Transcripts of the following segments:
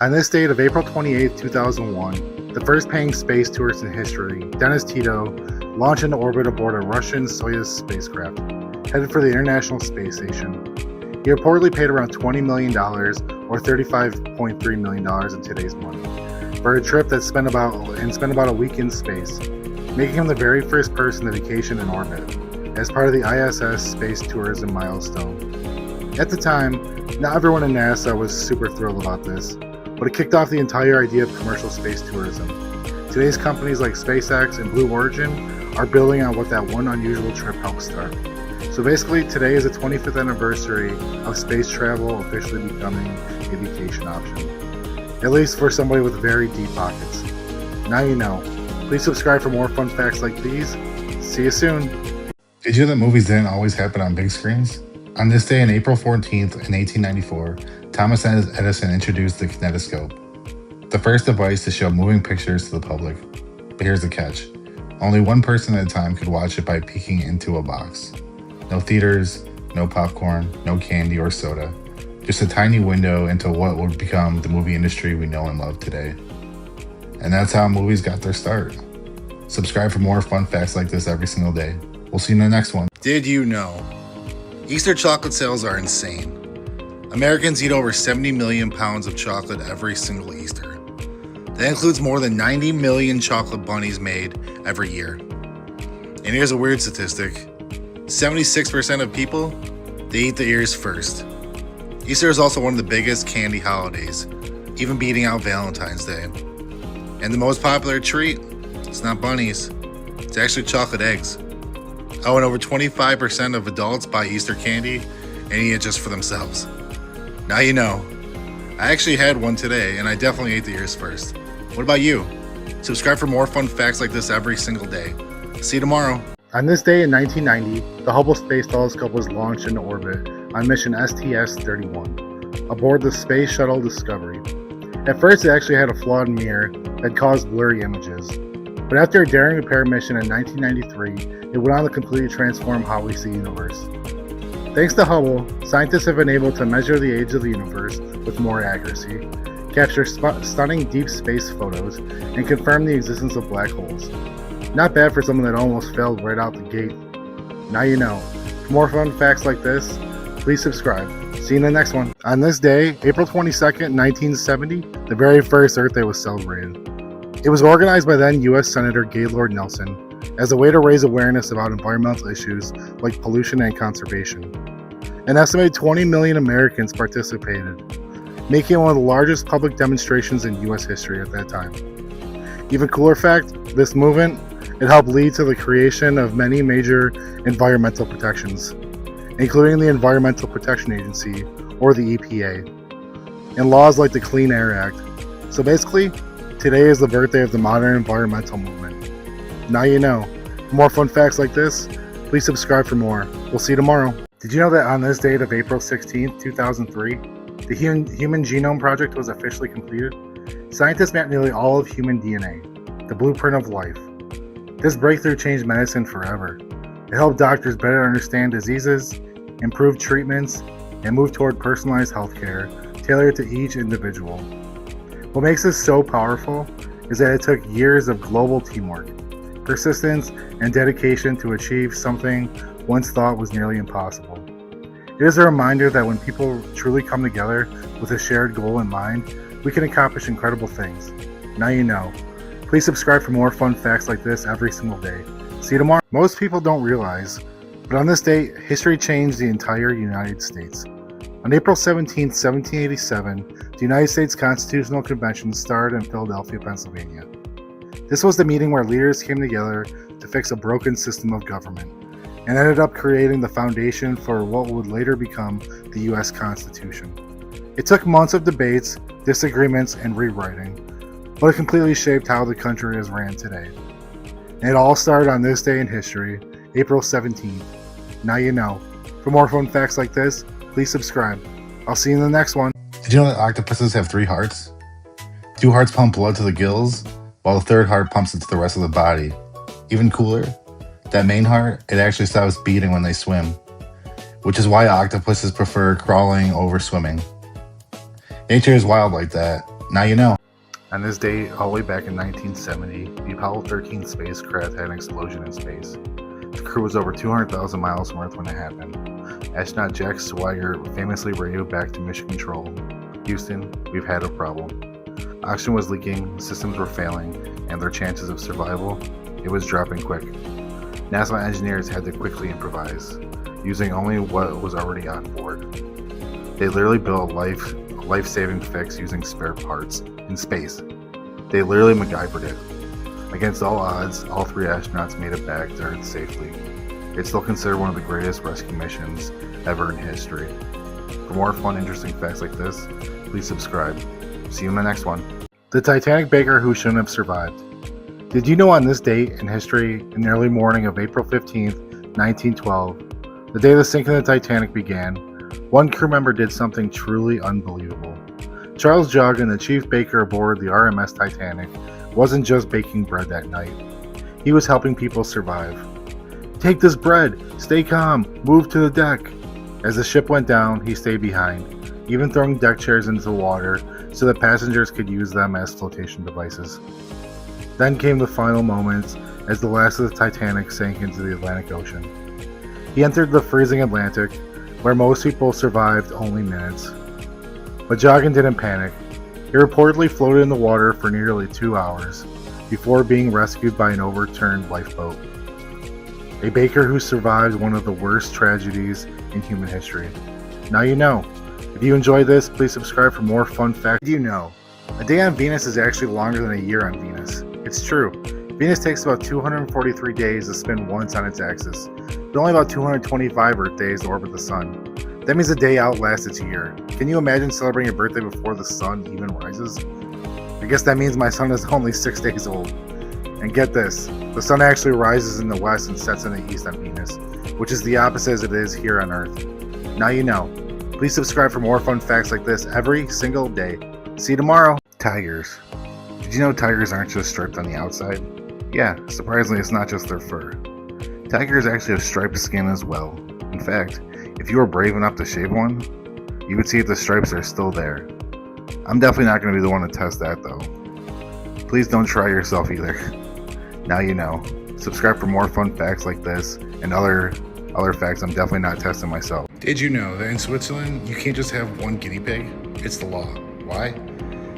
On this date of April 28, 2001, the first paying space tourist in history, Tito, launched into orbit aboard a Russian Soyuz spacecraft, headed for the International Space Station. He reportedly paid around $20 million, or $35.3 million in today's money, for a trip that spent about a week in space, making him the very first person to vacation in orbit, as part of the ISS space tourism milestone. At the time, not everyone in NASA was super thrilled about this, but it kicked off the entire idea of commercial space tourism. Today's companies like SpaceX and Blue Origin are building on what that one unusual trip helped start. So basically, today is the 25th anniversary of space travel officially becoming a vacation option. At least for somebody with very deep pockets. Now you know. Please subscribe for more fun facts like these. See you soon. Did you know that movies didn't always happen on big screens? On this day, on April 14th in 1894, Thomas Edison introduced the Kinetoscope, the first device to show moving pictures to the public. But here's the catch. Only one person at a time could watch it by peeking into a box. No theaters, no popcorn, no candy or soda. Just a tiny window into what would become the movie industry we know and love today. And that's how movies got their start. Subscribe for more fun facts like this every single day. We'll see you in the next one. Did you know? Easter chocolate sales are insane. Americans eat over 70 million pounds of chocolate every single Easter. That includes more than 90 million chocolate bunnies made every year. And here's a weird statistic. 76% of people, they eat the ears first. Easter is also one of the biggest candy holidays, even beating out Valentine's Day. And the most popular treat, it's not bunnies, it's actually chocolate eggs. Oh, and over 25% of adults buy Easter candy and eat it just for themselves. Now you know. I actually had one today, and I definitely ate the ears first. What about you? Subscribe for more fun facts like this every single day. See you tomorrow. On this day in 1990, the Hubble Space Telescope was launched into orbit on mission STS-31, aboard the Space Shuttle Discovery. At first, it actually had a flawed mirror that caused blurry images. But after a daring repair mission in 1993, it went on to completely transform how we see the universe. Thanks to Hubble, scientists have been able to measure the age of the universe with more accuracy, capture stunning deep space photos, and confirm the existence of black holes. Not bad for someone that almost failed right out the gate. Now you know. For more fun facts like this, please subscribe. See you in the next one. On this day, April 22nd, 1970, the very first Earth Day was celebrated. It was organized by then U.S. Senator Gaylord Nelson as a way to raise awareness about environmental issues like pollution and conservation. An estimated 20 million Americans participated, making it one of the largest public demonstrations in U.S. history at that time. Even cooler fact, this movement, it helped lead to the creation of many major environmental protections, including the Environmental Protection Agency, or the EPA, and laws like the Clean Air Act. So basically, today is the birthday of the modern environmental movement. Now you know. For more fun facts like this, please subscribe for more. We'll see you tomorrow. Did you know that on this date of April 16th, 2003, the Human Genome Project was officially completed? Scientists mapped nearly all of human DNA, the blueprint of life. This breakthrough changed medicine forever. It helped doctors better understand diseases, improve treatments, and move toward personalized healthcare tailored to each individual. What makes this so powerful is that it took years of global teamwork, persistence, and dedication to achieve something once thought was nearly impossible. It is a reminder that when people truly come together with a shared goal in mind, we can accomplish incredible things. Now you know. Please subscribe for more fun facts like this every single day. See you tomorrow. Most people don't realize, but on this day, history changed the entire United States. On April 17, 1787, the United States Constitutional Convention started in Philadelphia, Pennsylvania. This was the meeting where leaders came together to fix a broken system of government, and ended up creating the foundation for what would later become the U.S. Constitution. It took months of debates, disagreements, and rewriting, but it completely shaped how the country is ran today. And it all started on this day in history, April 17th. Now you know. For more fun facts like this, please subscribe. I'll see you in the next one. Did you know that octopuses have 3 hearts? 2 hearts pump blood to the gills, while the 3rd heart pumps it to the rest of the body. Even cooler, that main heart, it actually stops beating when they swim, which is why octopuses prefer crawling over swimming. Nature is wild like that, Now you know. On this date, all the way back in 1970, the Apollo 13 spacecraft had an explosion in space. The crew was over 200,000 miles from Earth when it happened. Astronaut Jack Swigert famously radioed back to Mission Control. Houston, we've had a problem. Oxygen was leaking, systems were failing, and their chances of survival, it was dropping quick. NASA engineers had to quickly improvise, using only what was already on board. They literally built a life-saving fix using spare parts in space. They literally MacGyvered it. Against all odds, all 3 astronauts made it back to Earth safely. It's still considered one of the greatest rescue missions ever in history. For more fun, interesting facts like this, please subscribe. See you in the next one. The Titanic baker who shouldn't have survived. Did you know on this date in history, in the early morning of April 15th, 1912, the day the sinking of the Titanic began, one crew member did something truly unbelievable. Charles Joughin, the chief baker aboard the RMS Titanic, wasn't just baking bread that night. He was helping people survive. "Take this bread, stay calm, move to the deck." As the ship went down, he stayed behind, even throwing deck chairs into the water so that passengers could use them as flotation devices. Then came the final moments as the last of the Titanic sank into the Atlantic Ocean. He entered the freezing Atlantic, where most people survived only minutes. But Joughin didn't panic. He reportedly floated in the water for nearly 2 hours before being rescued by an overturned lifeboat. A baker who survived one of the worst tragedies in human history. Now you know. If you enjoyed this, please subscribe for more fun facts. Did you know? A day on Venus is actually longer than a year on Venus. It's true. Venus takes about 243 days to spin once on its axis, but only about 225 Earth days to orbit the Sun. That means a day outlasts its year. Can you imagine celebrating your birthday before the sun even rises? I guess that means my son is only 6 days old. And get this, the sun actually rises in the west and sets in the east on Venus, which is the opposite as it is here on Earth. Now you know. Please subscribe for more fun facts like this every single day. See you tomorrow. Tigers. Did you know tigers aren't just striped on the outside? Yeah, surprisingly it's not just their fur. Tigers actually have striped skin as well. In fact, if you were brave enough to shave one, you would see if the stripes are still there. I'm definitely not going to be the one to test that though. Please don't try yourself either. Now you know. Subscribe for more fun facts like this and other facts I'm definitely not testing myself. Did you know that in Switzerland you can't just have one guinea pig? It's the law. Why?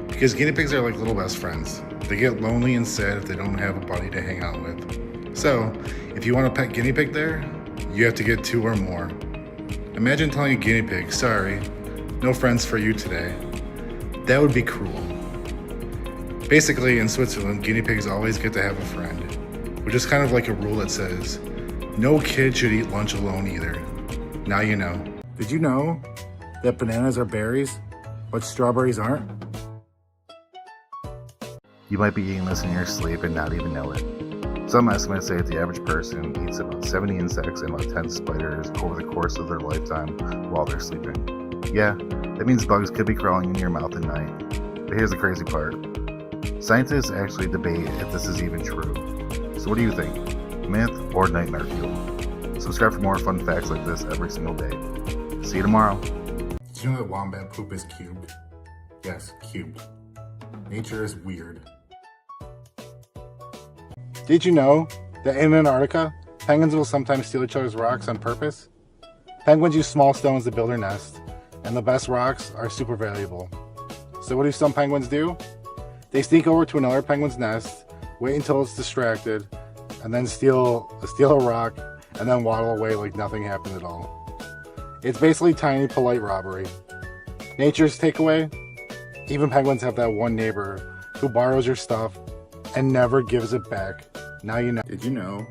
Because guinea pigs are like little best friends. They get lonely and sad if they don't have a buddy to hang out with. So, if you want a pet guinea pig there, you have to get 2 or more. Imagine telling a guinea pig, "Sorry, no friends for you today." That would be cruel. Basically, in Switzerland, guinea pigs always get to have a friend, which is kind of like a rule that says, no kid should eat lunch alone either. Now you know. Did you know that bananas are berries, but strawberries aren't? You might be eating this in your sleep and not even know it. Some estimates say that the average person eats about 70 insects and about 10 spiders over the course of their lifetime while they're sleeping. Yeah, that means bugs could be crawling in your mouth at night. But here's the crazy part. Scientists actually debate if this is even true. So what do you think? Myth or nightmare fuel? Subscribe for more fun facts like this every single day. See you tomorrow. Did you know that wombat poop is cubed? Yes, cubed. Nature is weird. Did you know that in Antarctica, penguins will sometimes steal each other's rocks on purpose? Penguins use small stones to build their nest, and the best rocks are super valuable. So what do some penguins do? They sneak over to another penguin's nest, wait until it's distracted, and then steal a rock, and then waddle away like nothing happened at all. It's basically tiny, polite robbery. Nature's takeaway? Even penguins have that one neighbor who borrows your stuff and never gives it back. Now you know. Did you know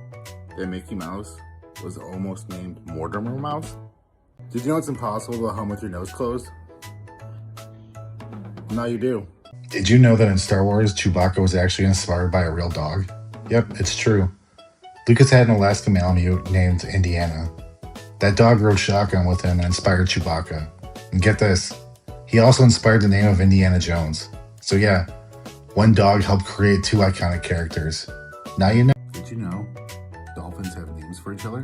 that Mickey Mouse was almost named Mortimer Mouse? Did you know it's impossible to hum with your nose closed? Now you do. Did you know that in Star Wars, Chewbacca was actually inspired by a real dog? Yep, it's true. Lucas had an Alaska Malamute named Indiana. That dog rode shotgun with him and inspired Chewbacca. And get this, he also inspired the name of Indiana Jones. So yeah, one dog helped create 2 iconic characters. Now you know. Did you know dolphins have names for each other?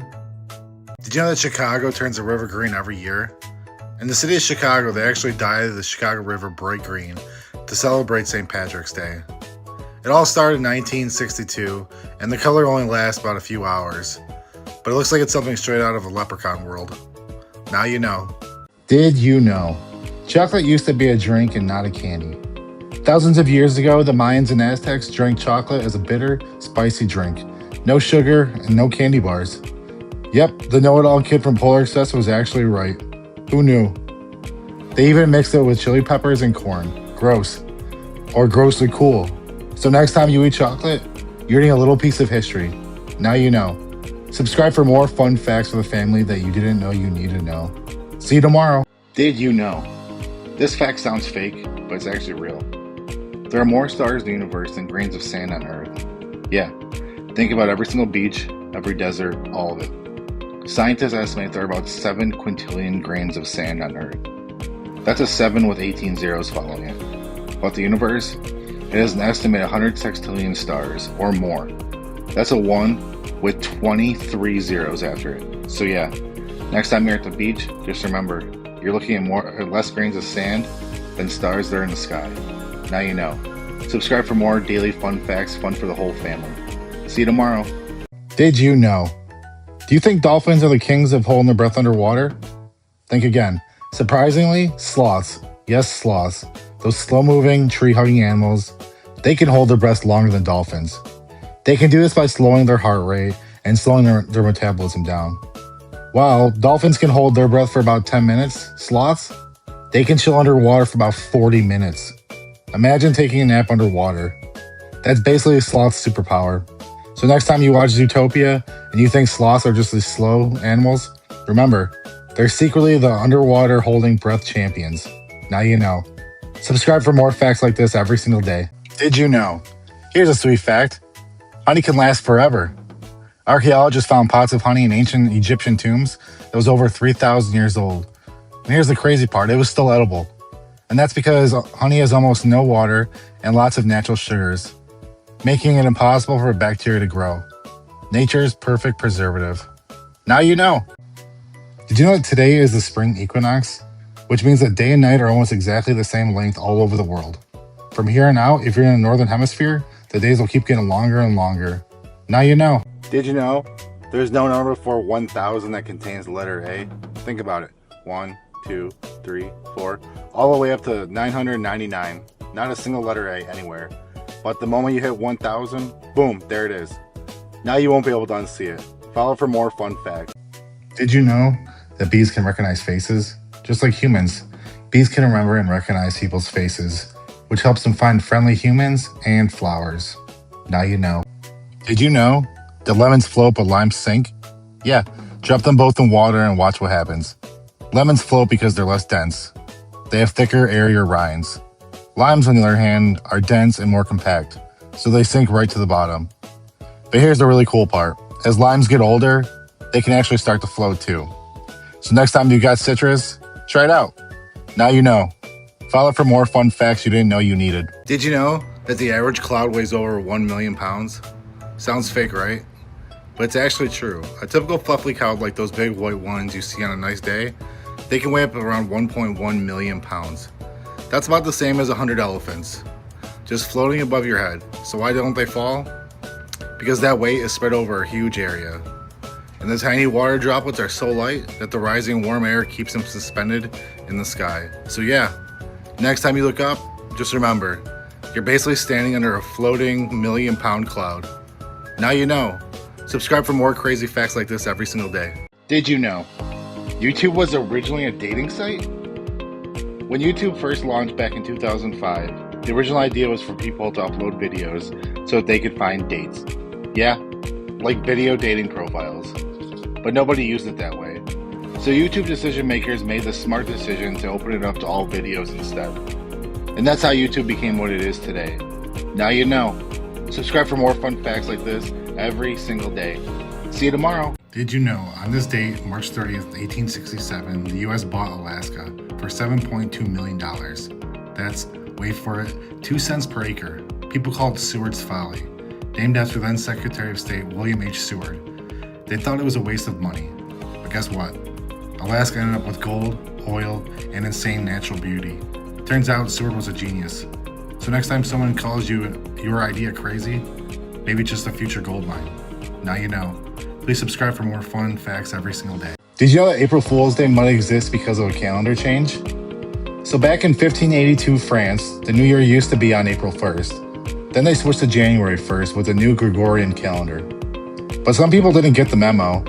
Did you know that Chicago turns the river green every year? In the city of Chicago, they actually dyed the Chicago River bright green to celebrate St. Patrick's Day. It all started in 1962, and the color only lasts about a few hours, but it looks like it's something straight out of a leprechaun world. Now you know. Did you know? Chocolate used to be a drink and not a candy. Thousands of years ago, the Mayans and Aztecs drank chocolate as a bitter, spicy drink. No sugar and no candy bars. Yep, the know-it-all kid from Polar Express was actually right. Who knew? They even mixed it with chili peppers and corn. Gross. Or grossly cool. So next time you eat chocolate, you're eating a little piece of history. Now you know. Subscribe for more fun facts for the family that you didn't know you need to know. See you tomorrow. Did you know? This fact sounds fake, but it's actually real. There are more stars in the universe than grains of sand on Earth. Yeah, think about every single beach, every desert, all of it. Scientists estimate there are about 7 quintillion grains of sand on Earth. That's a 7 with 18 zeros following it. About the universe, it has an estimated 100 sextillion stars, or more. That's a 1 with 23 zeros after it. So yeah, next time you're at the beach, just remember, you're looking at more or less grains of sand than stars there in the sky. Now you know. Subscribe for more daily fun facts, fun for the whole family. See you tomorrow. Did you know? Do you think dolphins are the kings of holding their breath underwater? Think again. Surprisingly, sloths. Yes, sloths. Those slow-moving, tree-hugging animals, they can hold their breath longer than dolphins. They can do this by slowing their heart rate and slowing their metabolism down. While dolphins can hold their breath for about 10 minutes, sloths, they can chill underwater for about 40 minutes. Imagine taking a nap underwater. That's basically a sloth's superpower. So next time you watch Zootopia and you think sloths are just these slow animals, remember, they're secretly the underwater holding breath champions. Now you know. Subscribe for more facts like this every single day. Did you know? Here's a sweet fact. Honey can last forever. Archaeologists found pots of honey in ancient Egyptian tombs that was over 3,000 years old. And here's the crazy part, it was still edible. And that's because honey has almost no water and lots of natural sugars, making it impossible for bacteria to grow. Nature's perfect preservative. Now you know. Did you know that today is the spring equinox? Which means that day and night are almost exactly the same length all over the world. From here on out, if you're in the northern hemisphere, the days will keep getting longer and longer. Now you know. Did you know? There's no number before 1,000 that contains the letter A. Think about it. 1, 2, 3, 4, all the way up to 999. Not a single letter A anywhere. But the moment you hit 1,000, boom, there it is. Now you won't be able to unsee it. Follow for more fun facts. Did you know that bees can recognize faces? Just like humans, bees can remember and recognize people's faces, which helps them find friendly humans and flowers. Now you know. Did you know that lemons float but limes sink? Yeah, drop them both in water and watch what happens. Lemons float because they're less dense. They have thicker, airier rinds. Limes, on the other hand, are dense and more compact, so they sink right to the bottom. But here's the really cool part. As limes get older, they can actually start to float too. So next time you got citrus, try it out. Now you know. Follow for more fun facts you didn't know you needed. Did you know that the average cloud weighs over 1 million pounds? Sounds fake, right? But it's actually true. A typical fluffy cloud like those big white ones you see on a nice day, they can weigh up around 1.1 million pounds. That's about the same as 100 elephants, just floating above your head. So why don't they fall? Because that weight is spread over a huge area. And the tiny water droplets are so light that the rising warm air keeps them suspended in the sky. So yeah, next time you look up, just remember, you're basically standing under a floating million-pound cloud. Now you know. Subscribe for more crazy facts like this every single day. Did you know? YouTube was originally a dating site? When YouTube first launched back in 2005, the original idea was for people to upload videos so that they could find dates. Yeah, like video dating profiles. But nobody used it that way. So YouTube decision makers made the smart decision to open it up to all videos instead. And that's how YouTube became what it is today. Now you know. Subscribe for more fun facts like this every single day. See you tomorrow. Did you know, on this date, March 30th, 1867, the US bought Alaska for $7.2 million. That's, wait for it, 2 cents per acre. People called it Seward's Folly, named after then Secretary of State William H. Seward. They thought it was a waste of money. But guess what? Alaska ended up with gold, oil, and insane natural beauty. Turns out Seward was a genius. So next time someone calls your idea crazy, maybe it's just a future gold mine. Now you know. Please subscribe for more fun facts every single day. Did you know that April Fool's Day might exist because of a calendar change? So back in 1582 France, the new year used to be on April 1st. Then they switched to January 1st with a new Gregorian calendar. But some people didn't get the memo,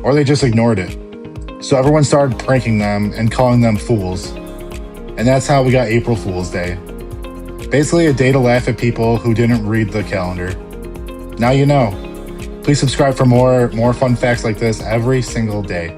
or they just ignored it. So everyone started pranking them and calling them fools. And that's how we got April Fool's Day. Basically a day to laugh at people who didn't read the calendar. Now you know. Please subscribe for more fun facts like this every single day.